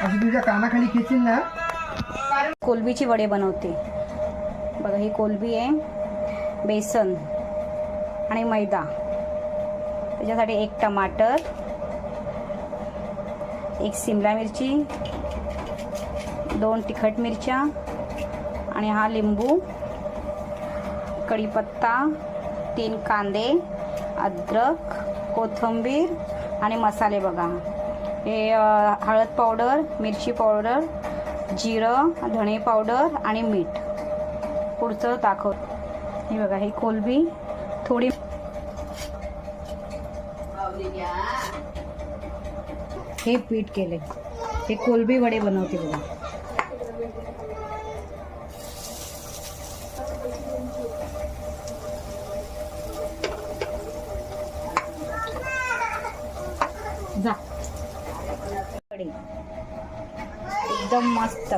अशी तुझ्या कानाखाली खेचील ना. कोलबीची वडे बनवते बघा. ही कोलबी आहे, बेसन आणि मैदा. त्याच्यासाठी 1 टमाटर, 1 शिमला मिरची, 2 तिखट मिरच्या आणि हा लिंबू, कढीपत्ता, 3 कांदे, अद्रक, कोथिंबीर आणि मसाले बघा. हे हळद पावडर, मिरची पावडर, जिरं, धणे पावडर आणि मीठ. पुढचं दाखव. हे बघा, ही कोलबी थोडी हे पीठ केले. हे कोलबी वडे बनवते बघा. जा एकदम मस्त.